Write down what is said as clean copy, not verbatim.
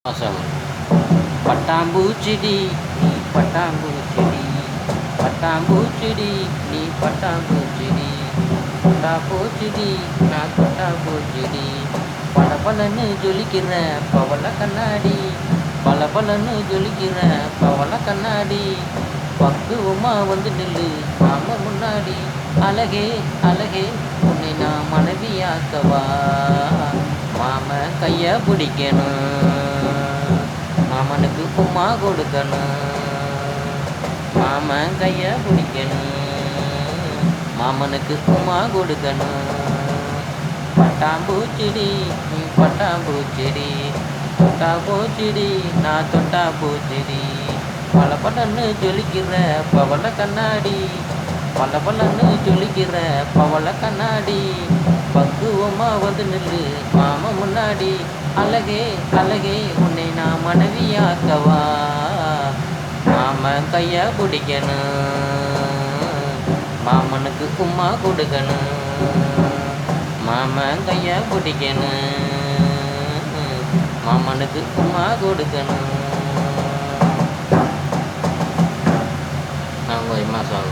மாசம் பட்டாம்பூச்சிடி நீ பட்டாம்பூச்சிடி பட்டாம்பூச்சிடி நீ பட்டாம்பூச்சிடி தொட்டா போச்சுடி நான் தொட்டா போச்சுடி பளபளன்னு ஜொலிக்கிற பவள கண்ணாடி பளபளன்னு ஜொலிக்கிற பவள கண்ணாடி பக்குவமா வந்து நில்லு மாமா முன்னாடி அழகே அழகே உன்னை நான் மனைவியாக்கவா மாம கைய பிடிக்கணும் மாமனுக்கு உம்மா கொடுக்கணும் மாமன் கைய பிடிக்கணும் மாமனுக்கு உம்மா கொடுக்கணும் பட்டாம்பூச்சிடி நீ பட்டாம்பூச்சிடி தொட்டா பூச்சிடி நான் தொட்டா பூச்சிடி பளபளன்னு ஜொலிக்கிற பவள கண்ணாடி பளபளன்னு ஜொலிக்கிற பவள கண்ணாடி பக்குவமா வந்து நில்லு மாமா முன்னாடி அழகே அழகே உன்னை நான் மனைவியாக்கவா மாமன் கைய பிடிக்கணும் மாமனுக்கு உம்மா கொடுக்கணும் மாமன் கைய பிடிக்கணும் மாமனுக்கு உம்மா கொடுக்கணும். நான் உங்கள் மாதம்